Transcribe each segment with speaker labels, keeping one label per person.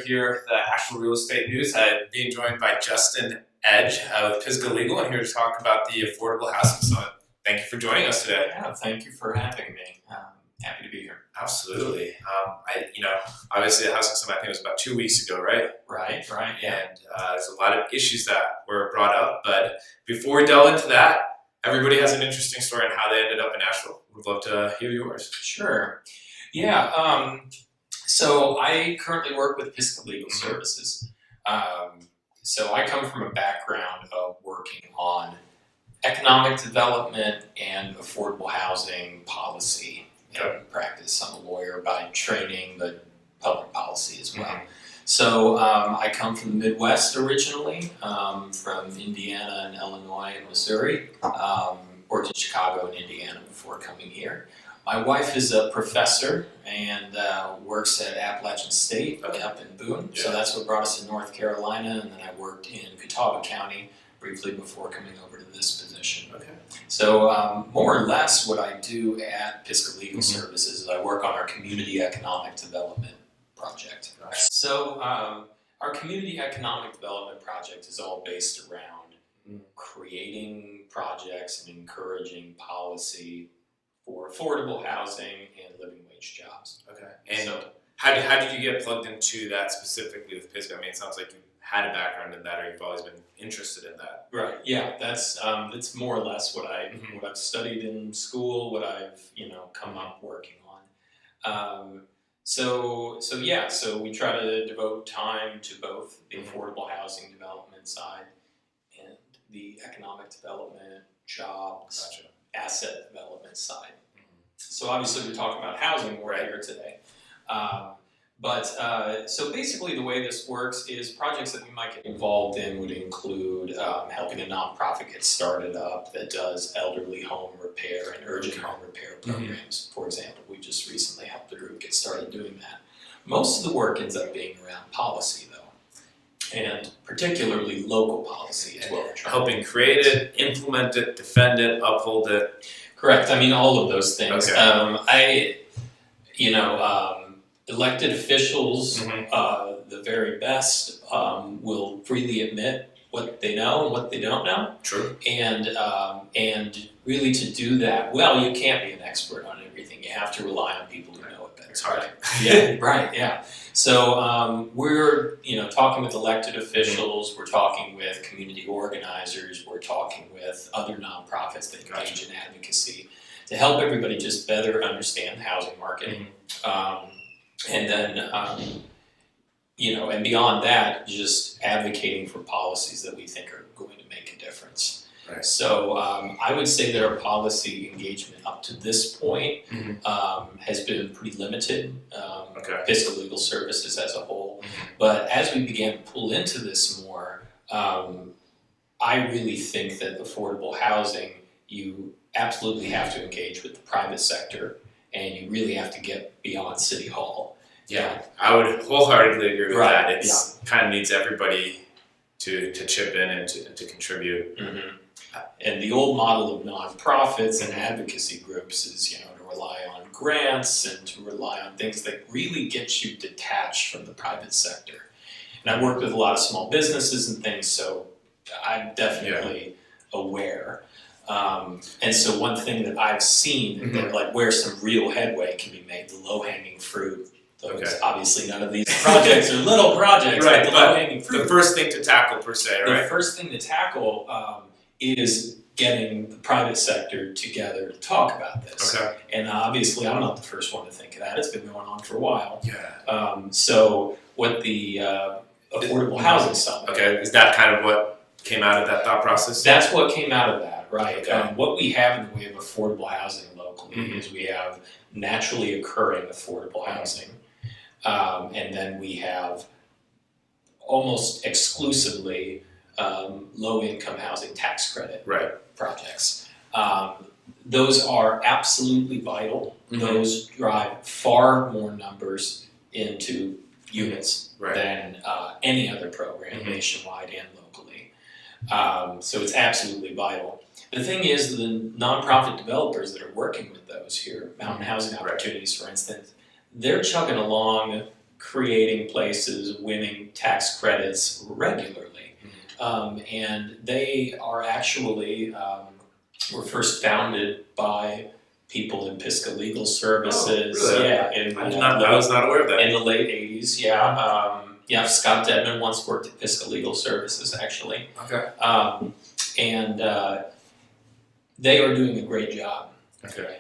Speaker 1: here at the Asheville Real Estate News. I'm being joined by Justin Edge with Pisgah Legal. I'm here to talk about the Affordable Housing Summit. Thank you for joining us today.
Speaker 2: Yeah, thank you for having me. Happy to be here.
Speaker 1: Absolutely. Obviously the Housing Summit, I think it was about 2 weeks ago, right?
Speaker 2: Right, yeah.
Speaker 1: And there's a lot of issues that were brought up. But before we delve into that, everybody has an interesting story on how they ended up in Asheville. We'd love to hear yours.
Speaker 2: Sure. Yeah, so I currently work with Pisgah Legal Services. So I come from a background of working on economic development and affordable housing policy and practice. I'm a lawyer by training, but public policy as well. So I come from the Midwest originally, from Indiana and Illinois and Missouri. Worked in Chicago and Indiana before coming here. My wife is a professor and works at Appalachian State up in Boone. So that's what brought us to North Carolina, and then I worked in Catawba County briefly before coming over to this position. So more or less what I do at Pisgah Legal Services is I work on our community economic development project. So our community economic development project is all based around creating projects and encouraging policy for affordable housing and living wage jobs.
Speaker 1: And so, how did you get plugged into that specifically with Pisgah? I mean, it sounds like you had a background in that, or you've always been interested in that.
Speaker 2: Right. Yeah. That's more or less what I've studied in school, what I've come up working on. So we try to devote time to both the affordable housing development side and the economic development, jobs, asset development side. So obviously we're talking about housing more here today. So basically the way this works is projects that we might get involved in would include helping a nonprofit get started up that does elderly home repair and urgent home repair programs. For example, we just recently helped a group get started doing that. Most of the work ends up being around policy though, and particularly local policy as well.
Speaker 1: Helping create it, implement it, defend it, uphold it.
Speaker 2: Correct. I mean, all of those things. Elected officials, the very best, will freely admit what they know and what they don't know.
Speaker 1: True.
Speaker 2: And really to do that, well, you can't be an expert on everything. You have to rely on people who know it better.
Speaker 1: It's hard.
Speaker 2: Yeah. So we're talking with elected officials, we're talking with community organizers, we're talking with other nonprofits that engage in advocacy to help everybody just better understand the housing market. And then, and beyond that, just advocating for policies that we think are going to make a difference.
Speaker 1: Right.
Speaker 2: So I would say that our policy engagement up to this point has been pretty limited, Pisgah Legal Services as a whole. But as we began to pull into this more, I really think that affordable housing, you absolutely have to engage with the private sector, and you really have to get beyond City Hall.
Speaker 1: Yeah, I would wholeheartedly agree with that. It kind of needs everybody to chip in and to contribute.
Speaker 2: And the old model of nonprofits and advocacy groups is, to rely on grants and to rely on things that really get you detached from the private sector. And I work with a lot of small businesses and things, so I'm definitely aware. And so one thing that I've seen that where some real headway can be made, the low-hanging fruit. Obviously none of these projects are little projects, but the low-hanging fruit.
Speaker 1: The first thing to tackle per se, right?
Speaker 2: The first thing to tackle is getting the private sector together to talk about this. And obviously I'm not the first one to think of that. It's been going on for a while. So what the Affordable Housing Summit.
Speaker 1: Is that kind of what came out of that thought process?
Speaker 2: That's what came out of that, right. What we have in the way of affordable housing locally is we have naturally occurring affordable housing. And then we have almost exclusively low-income housing tax credit projects. Those are absolutely vital. Those drive far more numbers into units than any other program nationwide and locally. So it's absolutely vital. The thing is, the nonprofit developers that are working with those here, Mountain Housing Opportunities, for instance, they're chugging along creating places, winning tax credits regularly. And they are actually, were first founded by people in Pisgah Legal Services.
Speaker 1: Oh, really?
Speaker 2: Yeah,
Speaker 1: I was not aware of that.
Speaker 2: in the late 80s, yeah. Scott Dedman once worked at Pisgah Legal Services, actually.
Speaker 1: Okay.
Speaker 2: And they are doing a great job.
Speaker 1: Okay.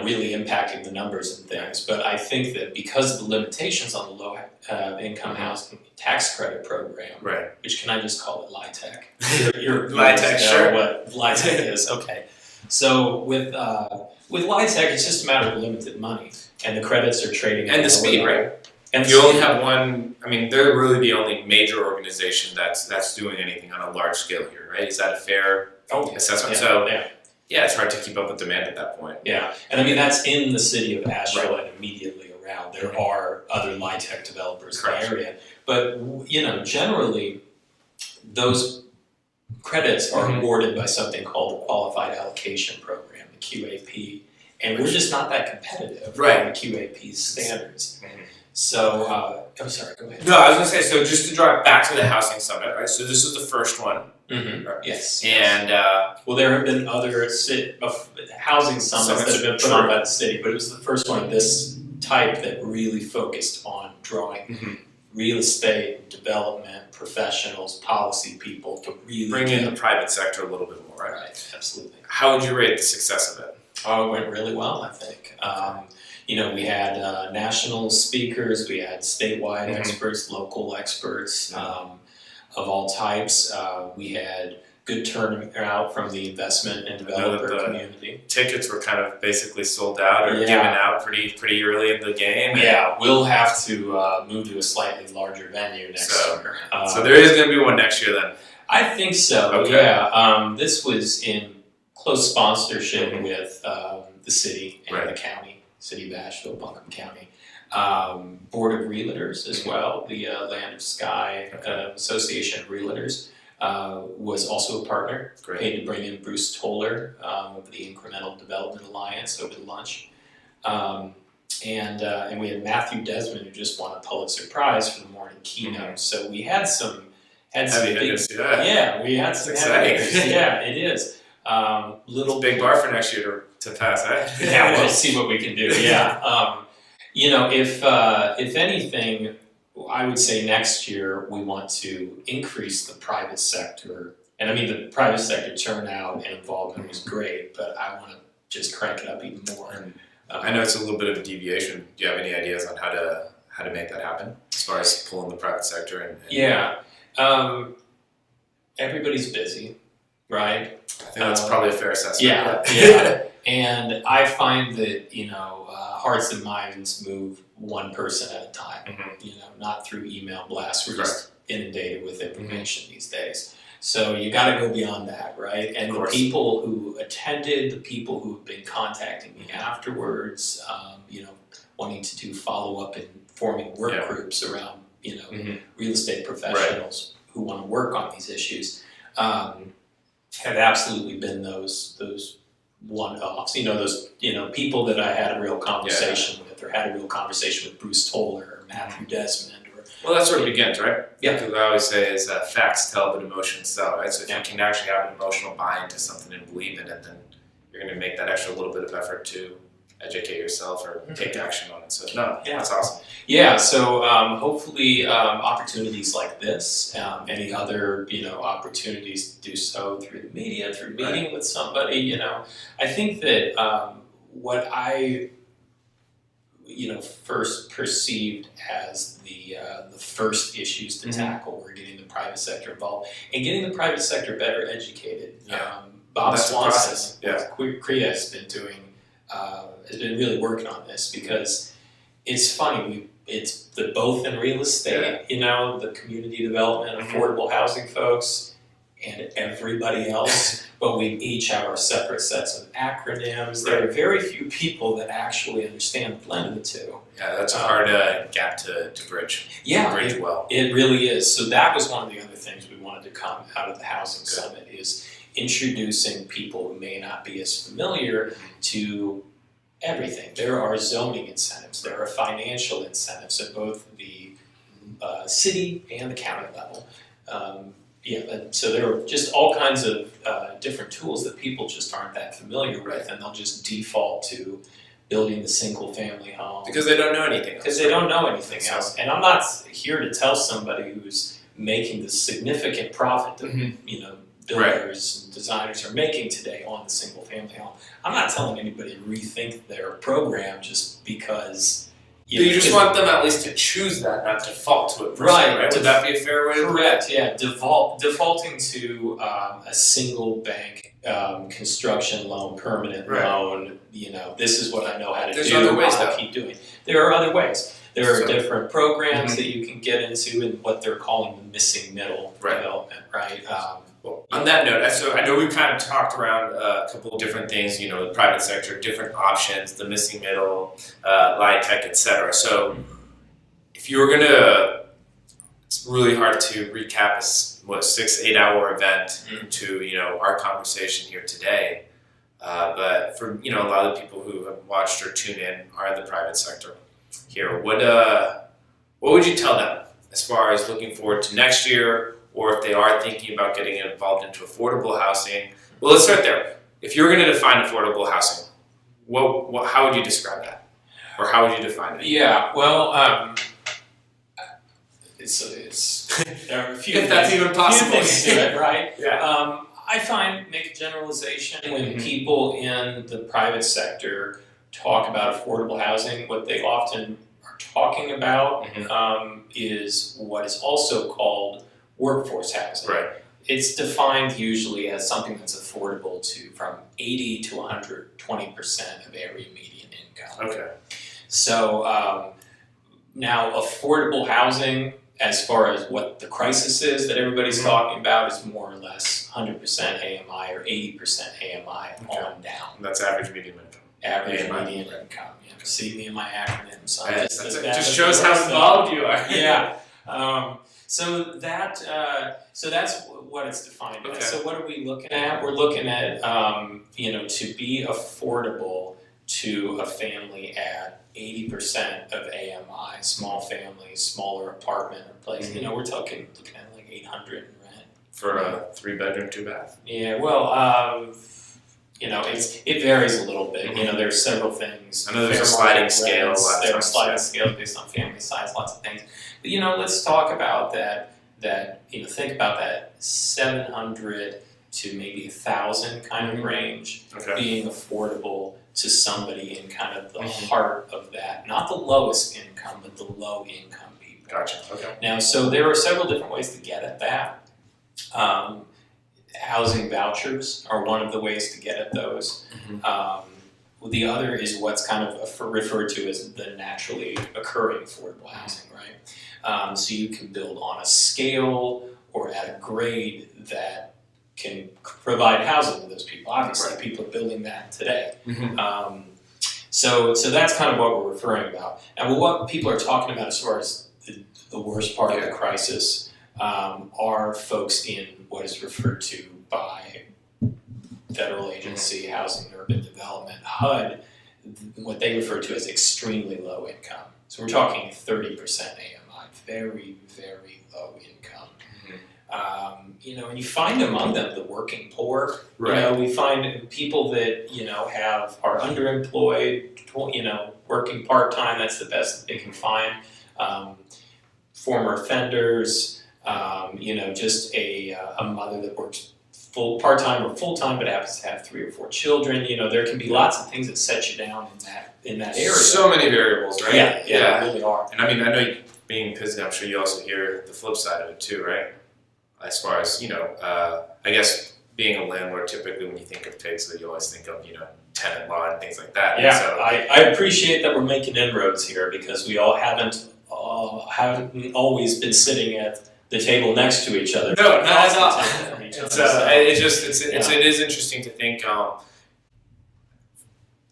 Speaker 2: Really impacting the numbers and things. But I think that because of the limitations on the low income housing tax credit program,
Speaker 1: Right.
Speaker 2: which can I just call it LIHTC? You're
Speaker 1: LIHTC, sure.
Speaker 2: What LIHTC is, okay. So with LIHTC, it's just a matter of limited money, and the credits are trading at
Speaker 1: And the
Speaker 2: a
Speaker 1: speed,
Speaker 2: lower
Speaker 1: right?
Speaker 2: level. And
Speaker 1: If you only have one, I mean, they're really the only major organization that's doing anything on a large scale here, right? Is that a fair assessment? Yeah, it's hard to keep up with demand at that point.
Speaker 2: Yeah, and I mean that's in the city of Asheville and immediately around. There are other LIHTC developers in the area, but generally those credits are awarded by something called the Qualified Allocation Program, the QAP, and we're just not that competitive on the QAP's standards. So, I'm sorry, go ahead.
Speaker 1: No, I was going to say, so just to drive back to the housing summit, right? So this was the first one. Right?
Speaker 2: Yes.
Speaker 1: And
Speaker 2: there have been other housing summits that have been put on by the city, but it was the first one of this type that really focused on drawing real estate development professionals, policy people to really
Speaker 1: bring in the private sector a little bit more, right?
Speaker 2: Right, absolutely.
Speaker 1: How would you rate the success of it?
Speaker 2: Oh, it went really well, I think. We had national speakers, we had statewide experts, local experts of all types. We had good turnout from the investment and developer community.
Speaker 1: Tickets were kind of basically sold out or given out pretty early in the game.
Speaker 2: Yeah, we'll have to move to a slightly larger venue next year.
Speaker 1: So there is going to be one next year then?
Speaker 2: I think so,
Speaker 1: okay.
Speaker 2: Yeah. This was in close sponsorship with the city and the county, City of Asheville, Buncombe County. Board of Realtors as well, the Land of Sky Association of Realtors was also a partner. Paid to bring in Bruce Toller of the Incremental Development Alliance over to lunch. And we had Matthew Desmond, who just won a Pulitzer Prize for the morning keynote. So we had some
Speaker 1: heavy hitters.
Speaker 2: Yeah, we had some heavy hitters. Yeah, it is.
Speaker 1: Little big bar for next year to pass, eh?
Speaker 2: Yeah, we'll see what we can do. Yeah. If anything, I would say next year we want to increase the private sector. And I mean, the private sector turnout and involvement was great, but I want to just crank it up even more.
Speaker 1: I know it's a little bit of a deviation. Do you have any ideas on how to make that happen as far as pulling the private sector?
Speaker 2: Yeah. Everybody's busy, right?
Speaker 1: I think that's probably a fair assessment.
Speaker 2: Yeah. And I find that, hearts and minds move one person at a time, not through email blasts. We're just inundated with information these days. So you got to go beyond that, right? And the people who attended, the people who have been contacting me afterwards, wanting to do follow-up and forming work groups around, real estate professionals who want to work on these issues, have absolutely been those one-offs. Those people that I had a real conversation with, or had a real conversation with Bruce Toller or Matthew Desmond.
Speaker 1: Well, that's where it begins, right?
Speaker 2: Yeah.
Speaker 1: Because I always say is facts tell, but emotions sell, right? So if you can actually have an emotional buy into something and believe in it, then you're going to make that extra little bit of effort to educate yourself or take action on it. So that's awesome.
Speaker 2: Yeah. So hopefully opportunities like this, any other opportunities to do so through the media, through meeting with somebody. I think that what I first perceived as the first issues to tackle were getting the private sector involved and getting the private sector better educated. Bob Swanson with CREA has been really working on this, because it's funny, it's both in real estate, the community development, affordable housing folks, and everybody else, but we each have our separate sets of acronyms. There are very few people that actually understand the blend of the two.
Speaker 1: Yeah, that's a hard gap to bridge.
Speaker 2: Yeah,
Speaker 1: bridge well.
Speaker 2: It really is. So that was one of the other things we wanted to come out of the Housing Summit, is introducing people who may not be as familiar to everything. There are zoning incentives, there are financial incentives at both the city and the county level. So there are just all kinds of different tools that people just aren't that familiar with, and they'll just default to building the single family home.
Speaker 1: Because they don't know anything else.
Speaker 2: Because they don't know anything else. And I'm not here to tell somebody who's making the significant profit that builders and designers are making today on the single family home. I'm not telling anybody to rethink their program just because
Speaker 1: you just want them at least to choose that, not default to it. Right? Would that be a fair way to put it?
Speaker 2: Correct, yeah. Defaulting to a single bank construction loan, permanent loan, this is what I know how to do.
Speaker 1: There's other ways
Speaker 2: I'll keep doing. There are other ways. There are different programs that you can get into in what they're calling the missing middle development, right?
Speaker 1: Well, on that note, so I know we've kind of talked around a couple of different things, the private sector, different options, the missing middle, light tech, etc. So if you were gonna, it's really hard to recap a 6-8 hour event into our conversation here today. But for a lot of the people who have watched or tuned in are in the private sector here. What would you tell them as far as looking forward to next year? Or if they are thinking about getting involved into affordable housing. Well, let's start there. If you were going to define affordable housing, how would you describe that? Or how would you define it?
Speaker 2: Yeah, well, there are a few
Speaker 1: if that's even possible.
Speaker 2: things to it, right?
Speaker 1: Yeah.
Speaker 2: I make a generalization when people in the private sector talk about affordable housing, what they often are talking about is what is also called workforce housing.
Speaker 1: Right.
Speaker 2: It's defined usually as something that's affordable to from 80 to 120% of area median income.
Speaker 1: Okay.
Speaker 2: So now affordable housing, as far as what the crisis is that everybody's talking about, is more or less 100% AMI or 80% AMI on down.
Speaker 1: That's average median income.
Speaker 2: Average median income. See me in my acronyms.
Speaker 1: It just shows how involved you are.
Speaker 2: Yeah. So that's what it's defined as. So what are we looking at? We're looking at to be affordable to a family at 80% of AMI, small families, smaller apartment or place. We're looking at like $800 in rent
Speaker 1: for a 3-bedroom, 2-bath.
Speaker 2: Yeah, well, it varies a little bit. There's several things.
Speaker 1: I know there's a sliding scale.
Speaker 2: There are sliding scales based on family size, lots of things. But let's talk about that. Think about that 700 to maybe 1,000 kind of range being affordable to somebody in kind of the heart of that. Not the lowest income, but the low income people.
Speaker 1: Gotcha. Okay.
Speaker 2: Now, so there are several different ways to get at that. Housing vouchers are one of the ways to get at those. The other is what's kind of referred to as the naturally occurring affordable housing, right? So you can build on a scale or at a grade that can provide housing to those people. Obviously, people are building that today. So that's kind of what we're referring about. And what people are talking about as far as the worst part of the crisis are folks in what is referred to by federal agency, Housing and Urban Development, HUD, what they refer to as extremely low income. So we're talking 30% AMI, very, very low income. And you find among them the working poor. We find people that are underemployed, working part time. That's the best that they can find. Former offenders. Just a mother that works part time or full time, but happens to have 3 or 4 children. There can be lots of things that set you down in that area.
Speaker 1: So many variables, right?
Speaker 2: Yeah, there really are.
Speaker 1: And I know being Pisgah, I'm sure you also hear the flip side of it too, right? As far as I guess being a landlord, typically when you think of Pisgah, you always think of tenant law and things like that.
Speaker 2: Yeah,
Speaker 1: so,
Speaker 2: I appreciate that we're making inroads here because we all haven't always been sitting at the table next to each other.
Speaker 1: No, not at all. It is interesting to think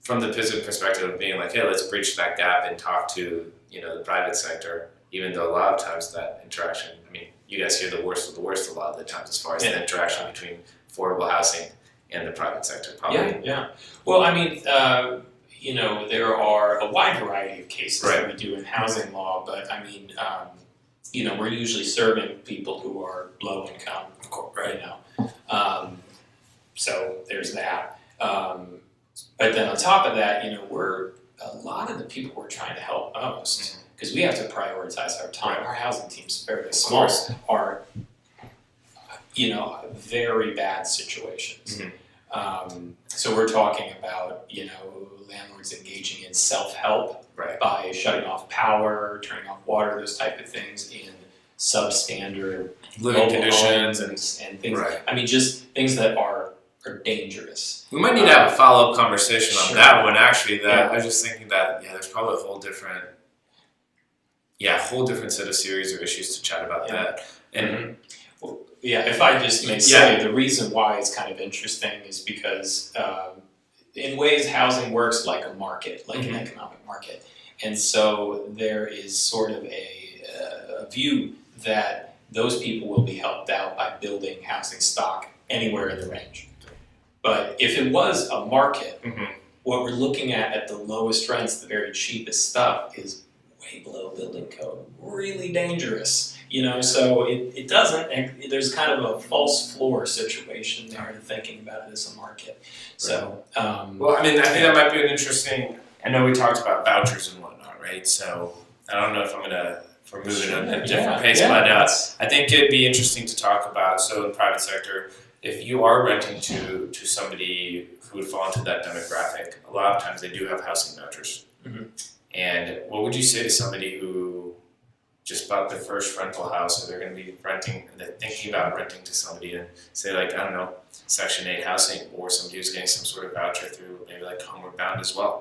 Speaker 1: from the Pisgah perspective of being like, hey, let's bridge that gap and talk to the private sector. Even though a lot of times that interaction, you guys hear the worst of the worst a lot of the times as far as the interaction between affordable housing and the private sector. Probably.
Speaker 2: Yeah. Well, there are a wide variety of cases
Speaker 1: Right.
Speaker 2: that we do in housing law, but I mean, we're usually serving people who are low income, of course, right now. So there's that. But then on top of that, a lot of the people we're trying to help most, because we have to prioritize our time.
Speaker 1: Right.
Speaker 2: Our housing team's fairly small, are very bad situations. So we're talking about landlords engaging in self-help by shutting off power, turning off water, those type of things in substandard
Speaker 1: Living conditions
Speaker 2: and things.
Speaker 1: Right.
Speaker 2: I mean, just things that are dangerous.
Speaker 1: We might need to have a follow-up conversation on
Speaker 2: Sure.
Speaker 1: that one. Actually,
Speaker 2: Yeah.
Speaker 1: I was just thinking that there's probably a whole different set of series of issues to chat about that. And
Speaker 2: Well, if I just may say, the reason why it's kind of interesting is because in ways housing works like a market, like an economic market. And so there is sort of a view that those people will be helped out by building housing stock anywhere in the range. But if it was a market, what we're looking at the lowest rents, the very cheapest stuff, is way below building code, really dangerous. So it doesn't, there's kind of a false floor situation there in thinking about it as a market. So,
Speaker 1: well, I mean, I think that might be an interesting, I know we talked about vouchers and whatnot, right? So I don't know if we're moving at a different pace, but I think it'd be interesting to talk about, so in the private sector, if you are renting to somebody who would fall into that demographic, a lot of times they do have housing vouchers. And what would you say to somebody who just bought their first rental house, or they're going to be renting, and they're thinking about renting to somebody, and say, like, I don't know, Section 8 housing, or somebody who's getting some sort of voucher through maybe like Homeward Bound as well.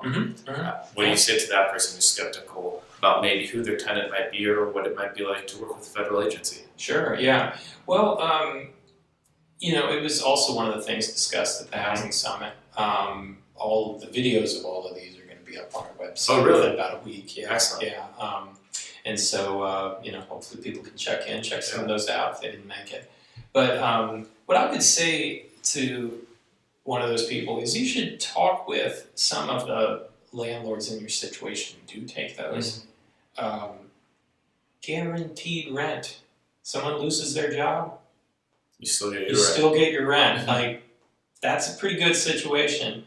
Speaker 1: What do you say to that person who's skeptical about maybe who their tenant might be, or what it might be like to work with a federal agency?
Speaker 2: Sure, yeah. Well, it was also one of the things discussed at the Housing Summit. All of the videos of all of these are going to be up on our website within about a week. Yeah,
Speaker 1: excellent.
Speaker 2: Yeah, and so hopefully people can check some of those out if they didn't make it. But what I would say to one of those people is you should talk with some of the landlords in your situation who do take those. Guaranteed rent. Someone loses their job,
Speaker 1: You still get your
Speaker 2: you
Speaker 1: rent.
Speaker 2: still get your rent. Like, that's a pretty good situation.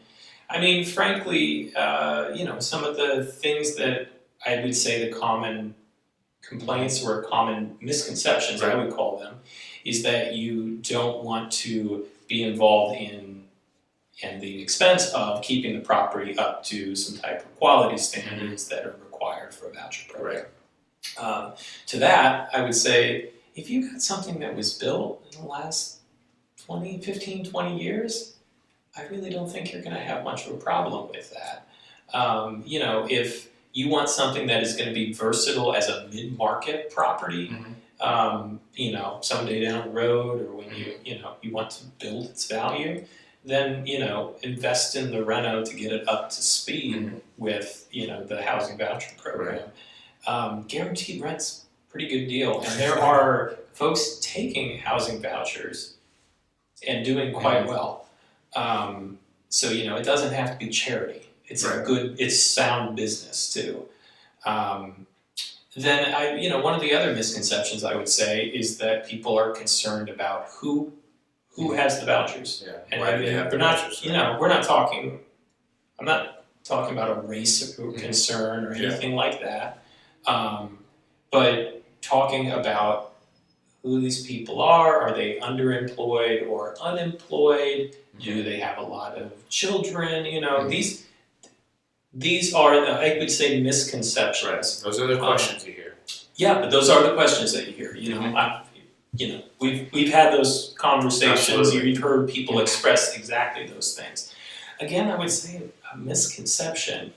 Speaker 2: I mean, frankly, some of the things that I would say the common complaints or common misconceptions, I would call them, is that you don't want to be involved in the expense of keeping the property up to some type of quality standards that are required for a voucher program. To that, I would say, if you got something that was built in the last 15, 20 years, I really don't think you're going to have much of a problem with that. If you want something that is going to be versatile as a mid-market property, someday down the road, or when you want to build its value, then invest in the reno to get it up to speed with the housing voucher program. Guaranteed rent's a pretty good deal, and there are folks taking housing vouchers and doing quite well. So it doesn't have to be charity. It's it's sound business too. Then one of the other misconceptions I would say is that people are concerned about who has the vouchers. And
Speaker 1: Why do they have the vouchers?
Speaker 2: we're not talking. I'm not talking about a race concern or anything like that. But talking about who these people are they underemployed or unemployed? Do they have a lot of children? These are, I would say, misconceptions.
Speaker 1: Those are the questions you hear.
Speaker 2: Yeah, but those are the questions that you hear. We've had those conversations.
Speaker 1: Absolutely.
Speaker 2: You've heard people express exactly those things. Again, I would say a misconception.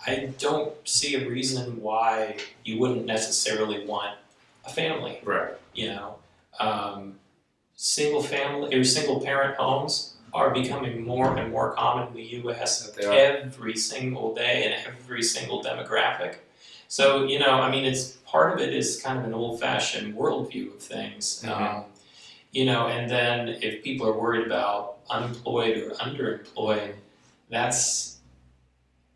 Speaker 2: I don't see a reason why you wouldn't necessarily want a family. Single family or single parent homes are becoming more and more common in the U.S. every single day and every single demographic. So, it's part of it is kind of an old-fashioned worldview of things. And then if people are worried about unemployed or underemployed, that's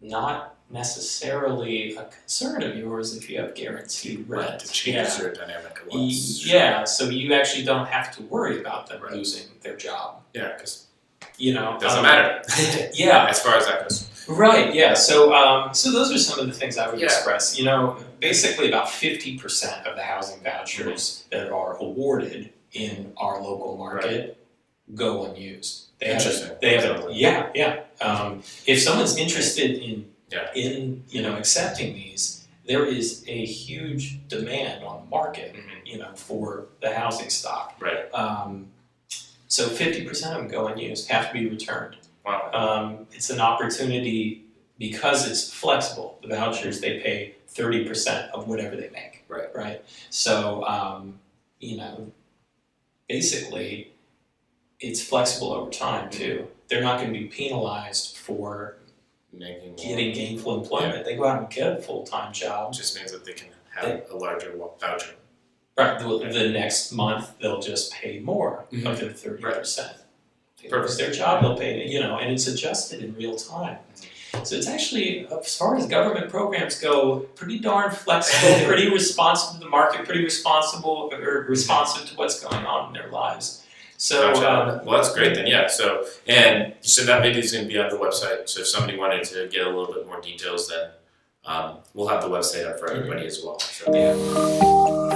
Speaker 2: not necessarily a concern of yours if you have guaranteed rent.
Speaker 1: It changes your dynamic a lot.
Speaker 2: Yeah, so you actually don't have to worry about them losing their job.
Speaker 1: Yeah, because
Speaker 2: you know,
Speaker 1: it doesn't matter.
Speaker 2: Yeah,
Speaker 1: as far as that goes.
Speaker 2: Right. Yeah. So those are some of the things I would express. You know, basically about 50% of the housing vouchers that are awarded in our local market go unused.
Speaker 1: Interesting.
Speaker 2: They have. Yeah. If someone's interested in accepting these, there is a huge demand on the market, you know, for the housing stock.
Speaker 1: Right.
Speaker 2: So 50% of them go unused, have to be returned.
Speaker 1: Wow.
Speaker 2: It's an opportunity because it's flexible. The vouchers, they pay 30% of whatever they make. Right. So, you know, basically, it's flexible over time too. They're not going to be penalized for getting gainful employment. They go out and get a full-time job.
Speaker 1: It just means that they can have a larger voucher.
Speaker 2: Right. The next month, they'll just pay more of their 30%. They lose their job, they'll pay, you know, and it's adjusted in real time. So it's actually, as far as government programs go, pretty darn flexible, pretty responsive to the market, pretty responsive to what's going on in their lives. So,
Speaker 1: well, that's great then, yeah. So, and you said that video is going to be on the website. So if somebody wanted to get a little bit more details, then we'll have the website up for everybody as well. So,
Speaker 2: yeah.